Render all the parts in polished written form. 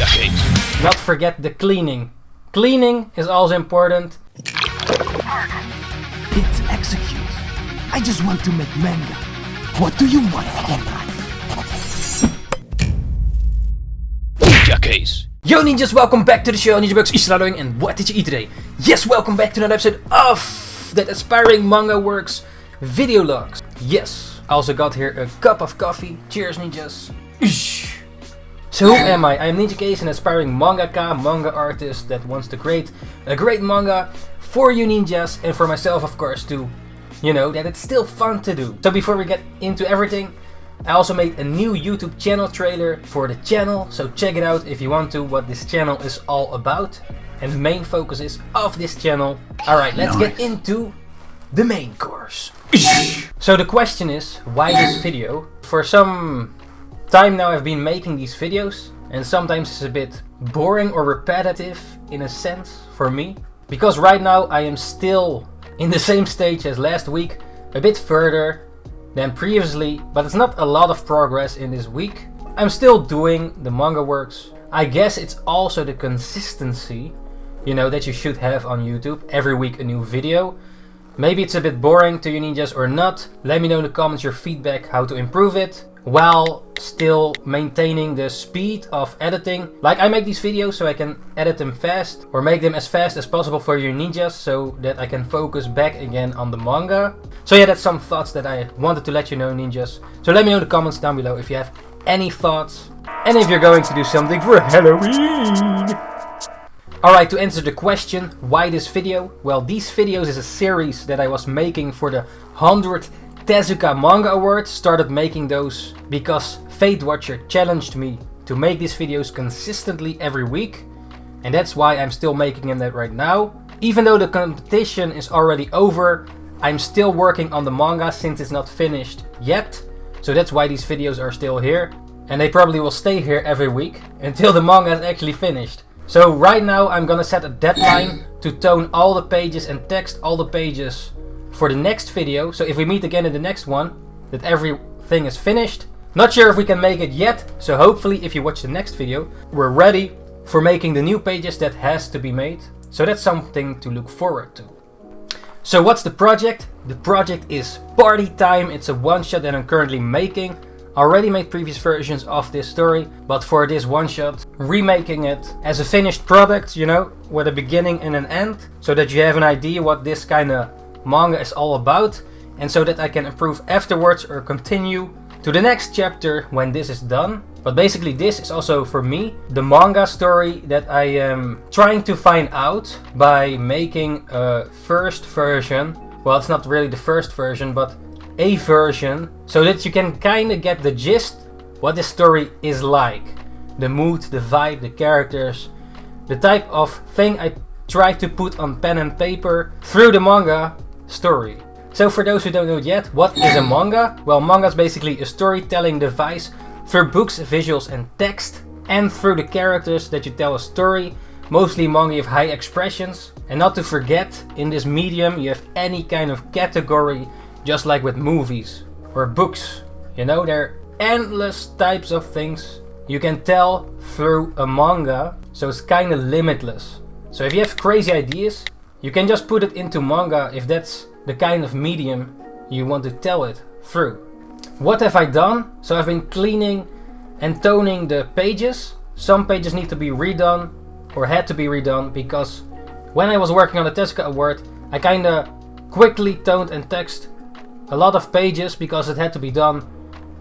Ninjakees. Not forget the cleaning. Cleaning is also important. Hit execute. I just want to make manga. What do you want in life? Ninjakees. Yo ninjas, welcome back to the show. NINJABOX, Ishhh, and what did you eat today? Yes, welcome back to another episode of that aspiring manga works video logs. Yes, I also got here a cup of coffee. Cheers ninjas. Ishhh. So who am I? I am Ninjakees, an aspiring mangaka, manga artist that wants to create a great manga for you ninjas and for myself of course too. You know, that it's still fun to do. So before we get into everything, I also made a new YouTube channel trailer for the channel, so check it out if you want to, what this channel is all about and the main focus is of this channel. Alright, let's get into the main course. So the question is, why this video? For some time now I've been making these videos and sometimes it's a bit boring or repetitive in a sense for me. Because right now I am still in the same stage as last week, a bit further than previously, but it's not a lot of progress in this week. I'm still doing the manga works. I guess it's also the consistency, you know, that you should have on YouTube. Every week a new video. Maybe it's a bit boring to you ninjas or not. Let me know in the comments your feedback, how to improve it, while still maintaining the speed of editing. Like I make these videos so I can edit them fast, or make them as fast as possible for you ninjas, so that I can focus back again on the manga. So yeah, that's some thoughts that I wanted to let you know ninjas. So let me know in the comments down below if you have any thoughts, and if you're going to do something for Halloween. Alright, to answer the question, why this video? Well, these videos is a series that I was making for the 100th Tezuka Manga Award. Started making those because Fate Watcher challenged me to make these videos consistently every week, and that's why I'm still making them right now. Even though the competition is already over, I'm still working on the manga since it's not finished yet, so that's why these videos are still here, and they probably will stay here every week until the manga is actually finished. So right now I'm gonna set a deadline to tone all the pages and text all the pages for the next video, so if we meet again in the next one, that everything is finished. Not sure if we can make it yet, so hopefully if you watch the next video, we're ready for making the new pages that has to be made. So that's something to look forward to. So what's the project? The project is Party Time. It's a one-shot that I'm currently making. Already made previous versions of this story, but for this one-shot, remaking it as a finished product, you know, with a beginning and an end, so that you have an idea what this kind of manga is all about, and so that I can improve afterwards or continue to the next chapter when this is done. But basically this is also for me the manga story that I am trying to find out by making a first version. Well, it's not really the first version, but a version, so that you can kind of get the gist what this story is like. The mood, the vibe, the characters, the type of thing I try to put on pen and paper through the manga story. So for those who don't know yet, what is a manga? Well, manga is basically a storytelling device through books, visuals and text, and through the characters that you tell a story. Mostly manga you have high expressions, and not to forget, in this medium you have any kind of category, just like with movies or books. You know, there are endless types of things you can tell through a manga, so it's kind of limitless. So if you have crazy ideas, you can just put it into manga if that's the kind of medium you want to tell it through. What have I done? So I've been cleaning and toning the pages. Some pages need to be redone or had to be redone because when I was working on the Tezuka Award, I kinda quickly toned and texted a lot of pages because it had to be done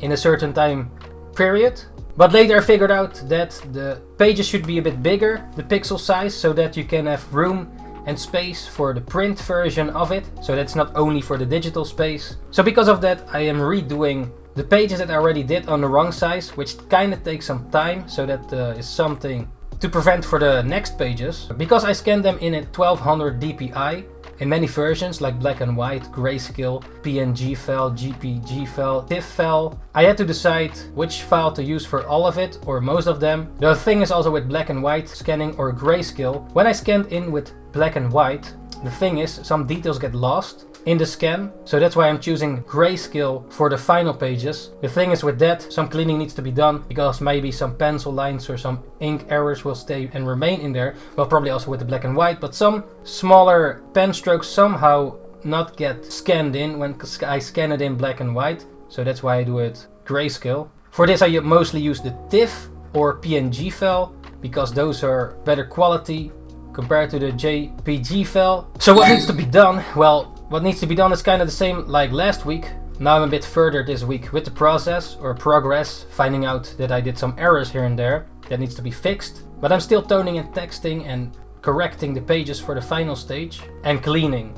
in a certain time period. But later I figured out that the pages should be a bit bigger, the pixel size, so that you can have room and space for the print version of it, so that's not only for the digital space. So because of that I am redoing the pages that I already did on the wrong size, which kind of takes some time, so that is something to prevent for the next pages. Because I scanned them in at 1200 dpi in many versions like black and white, grayscale, PNG file, JPG file, TIFF file, I had to decide which file to use for all of it or most of them. The thing is also with black and white scanning or grayscale, when I scanned in with black and white, the thing is some details get lost in the scan. So that's why I'm choosing grayscale for the final pages. The thing is with that, some cleaning needs to be done because maybe some pencil lines or some ink errors will stay and remain in there. Well, probably also with the black and white, but some smaller pen strokes somehow not get scanned in when I scan it in black and white. So that's why I do it grayscale. For this I mostly use the TIFF or PNG file because those are better quality compared to the JPG file. So what needs to be done? Well, what needs to be done is kind of the same like last week. Now I'm a bit further this week with the process or progress, finding out that I did some errors here and there that needs to be fixed. But I'm still toning and texting and correcting the pages for the final stage and cleaning.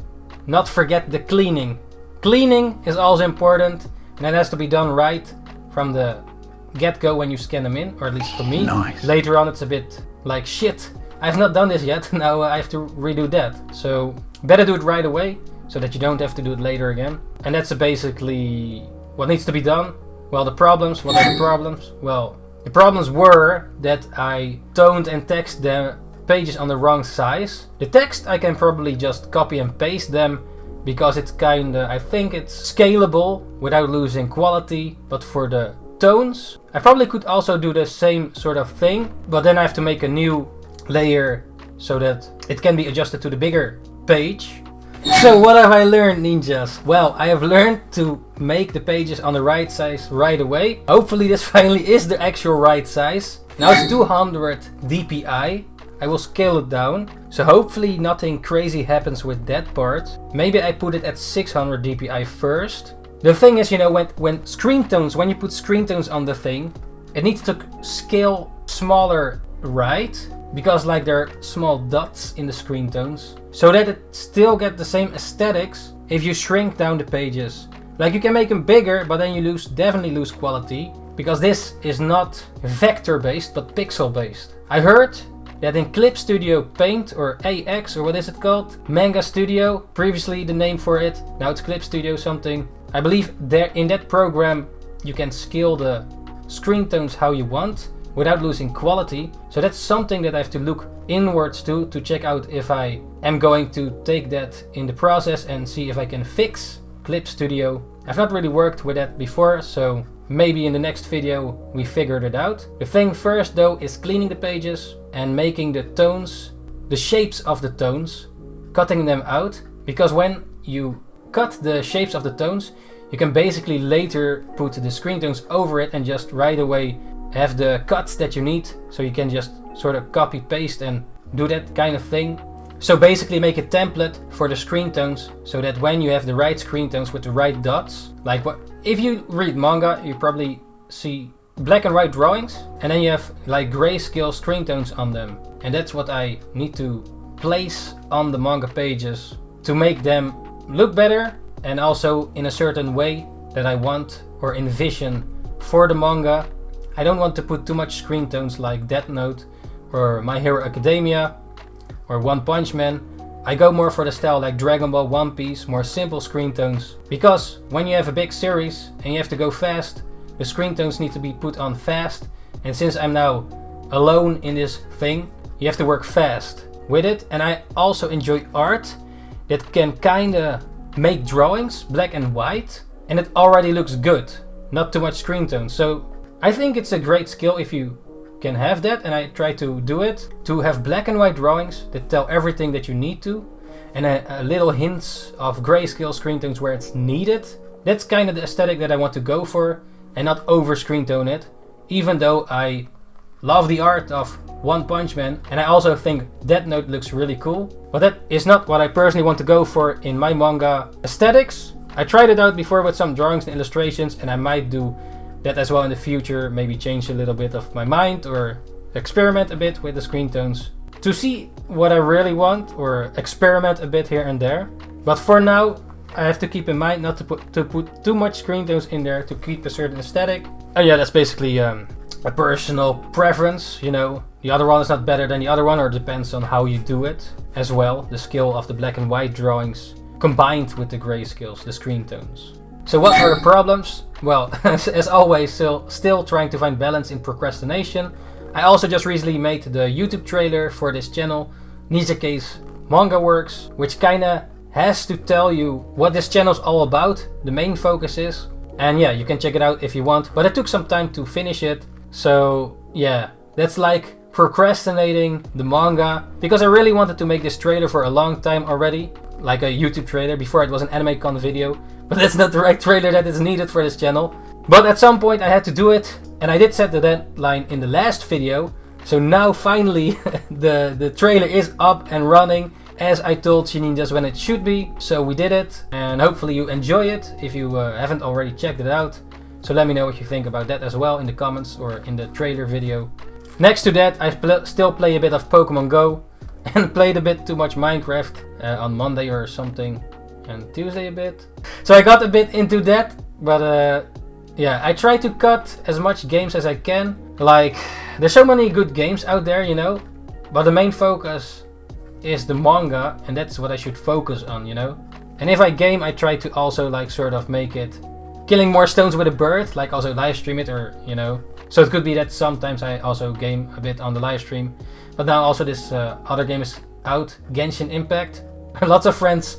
Not forget the cleaning. Cleaning is also important and that has to be done right from the get-go when you scan them in, or at least for me. Nice. Later on it's a bit like shit. I've not done this yet, now I have to redo that. So better do it right away so that you don't have to do it later again. And that's basically what needs to be done. Well, the problems, what are the problems? Well, the problems were that I toned and texted the pages on the wrong size. The text I can probably just copy and paste them because it's kinda, I think it's scalable without losing quality. But for the tones, I probably could also do the same sort of thing, but then I have to make a new layer so that it can be adjusted to the bigger page. So what have I learned, ninjas? Well, I have learned to make the pages on the right size right away. Hopefully this finally is the actual right size. Now it's 200 dpi. I will scale it down. So hopefully nothing crazy happens with that part. Maybe I put it at 600 dpi first. The thing is, you know, when screen tones, when you put screen tones on the thing, it needs to scale smaller right, because like there are small dots in the screen tones, so that it still get the same aesthetics if you shrink down the pages. Like you can make them bigger, but then you definitely lose quality, because this is not vector based but pixel based. I heard that in Clip Studio Paint, or AX, or what is it called? Manga Studio, previously the name for it, now it's Clip Studio something. I believe there in that program you can scale the screen tones how you want without losing quality. So that's something that I have to look inwards to check out if I am going to take that in the process and see if I can fix Clip Studio. I've not really worked with that before, so maybe in the next video we figured it out. The thing first though is cleaning the pages and making the tones, the shapes of the tones, cutting them out, because when you cut the shapes of the tones, you can basically later put the screen tones over it and just right away have the cuts that you need, so you can just sort of copy paste and do that kind of thing. So basically make a template for the screen tones so that when you have the right screen tones with the right dots, like what if you read manga, you probably see black and white drawings and then you have like grayscale screen tones on them, and that's what I need to place on the manga pages to make them look better and also in a certain way that I want or envision for the manga. I don't want to put too much screen tones like Death Note or My Hero Academia or One Punch Man. I go more for the style like Dragon Ball, One Piece, more simple screen tones. Because when you have a big series and you have to go fast, the screen tones need to be put on fast. And since I'm now alone in this thing, you have to work fast with it. And I also enjoy art that can kinda make drawings black and white and it already looks good, not too much screen tones. So I think it's a great skill if you can have that, and I try to do it, to have black and white drawings that tell everything that you need to, and a little hints of grayscale screen tones where it's needed. That's kind of the aesthetic that I want to go for, and not over screen tone it, even though I love the art of One Punch Man, and I also think Death Note looks really cool, but that is not what I personally want to go for in my manga aesthetics. I tried it out before with some drawings and illustrations, and I might do that as well in the future, maybe change a little bit of my mind or experiment a bit with the screen tones to see what I really want, or experiment a bit here and there. But for now, I have to keep in mind not to put too much screen tones in there to keep a certain aesthetic. And yeah, that's basically a personal preference, you know. The other one is not better than the other one, or depends on how you do it as well. The skill of the black and white drawings combined with the grayscales, the screen tones. So what are the problems? Well, as always, still trying to find balance in procrastination. I also just recently made the YouTube trailer for this channel, Ninjakees Manga Works, which kinda has to tell you what this channel's all about, the main focus is. And yeah, you can check it out if you want, but it took some time to finish it. So yeah, that's like procrastinating the manga, because I really wanted to make this trailer for a long time already, like a YouTube trailer. Before it was an AnimeCon video, but that's not the right trailer that is needed for this channel. But at some point I had to do it, and I did set the deadline in the last video. So now finally the trailer is up and running as I told Ninjas when it should be. So we did it, and hopefully you enjoy it if you haven't already checked it out. So let me know what you think about that as well in the comments or in the trailer video. Next to that, I still play a bit of Pokemon Go and played a bit too much Minecraft on Monday or something, and Tuesday a bit. So I got a bit into that, but yeah, I try to cut as much games as I can. Like, there's so many good games out there, you know, but the main focus is the manga, and that's what I should focus on, you know. And if I game, I try to also like sort of make it killing more stones with a bird, like also live stream it, or you know. So it could be that sometimes I also game a bit on the live stream. But now also this other game is out, Genshin Impact. Lots of friends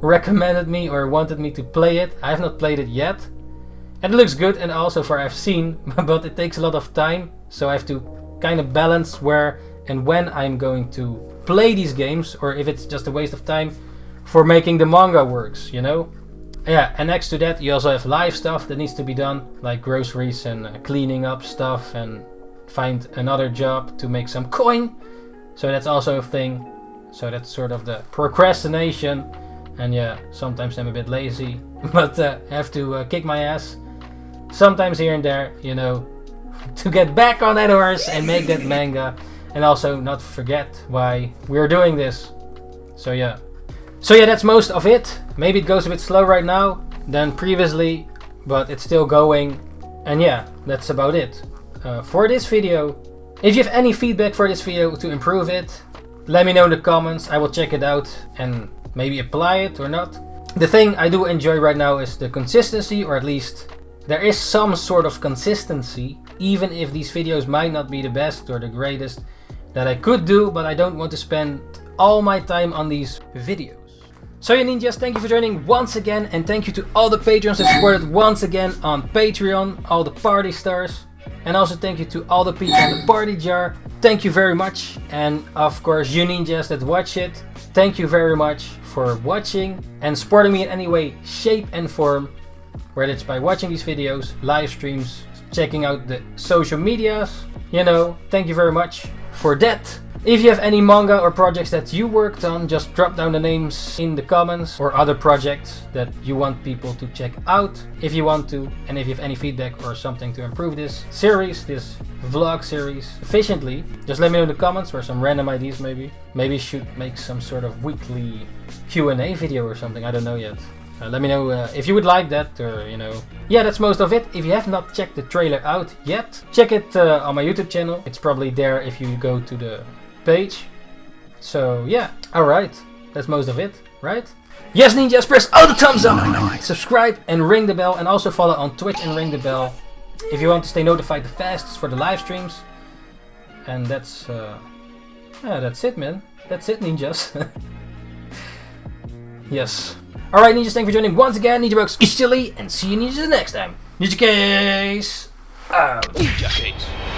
recommended me or wanted me to play it. I have not played it yet. And it looks good, and also for I've seen, but it takes a lot of time. So I have to kind of balance where and when I'm going to play these games, or if it's just a waste of time for making the manga works, you know. Yeah, and next to that you also have live stuff that needs to be done, like groceries and cleaning up stuff, and find another job to make some coin. So that's also a thing. So that's sort of the procrastination. And yeah, sometimes I'm a bit lazy, but I have to kick my ass sometimes here and there, you know, to get back on that horse and make that manga, and also not forget why we're doing this. So yeah, that's most of it. Maybe it goes a bit slow right now than previously, but it's still going. And yeah, that's about it for this video. If you have any feedback for this video to improve it, let me know in the comments. I will check it out and maybe apply it or not. The thing I do enjoy right now is the consistency, or at least there is some sort of consistency, even if these videos might not be the best or the greatest that I could do, but I don't want to spend all my time on these videos. So yeah, ninjas, thank you for joining once again, and thank you to all the patrons that supported once again on Patreon, all the party stars, and also thank you to all the people on the party jar. Thank you very much, and of course you ninjas that watch it, thank you very much for watching and supporting me in any way, shape and form, whether it's by watching these videos, live streams, checking out the social medias, you know. Thank you very much for that. If you have any manga or projects that you worked on, just drop down the names in the comments, or other projects that you want people to check out if you want to. And if you have any feedback or something to improve this series, this vlog series efficiently, just let me know in the comments, or some random ideas maybe. Maybe should make some sort of weekly Q&A video or something, I don't know yet. Let me know if you would like that, or you know. Yeah, that's most of it. If you have not checked the trailer out yet, check it on my YouTube channel. It's probably there if you go to the page. So yeah, alright, that's most of it, right? Yes, ninjas, press all the thumbs up, subscribe and ring the bell, and also follow on Twitch and ring the bell if you want to stay notified the fastest for the live streams. And that's yeah, that's it, man. That's it, ninjas. Yes. Alright, ninjas, thank you for joining once again. NINJABOX is chilly, and see you ninjas next time. Ninjakees out. Ninjakees.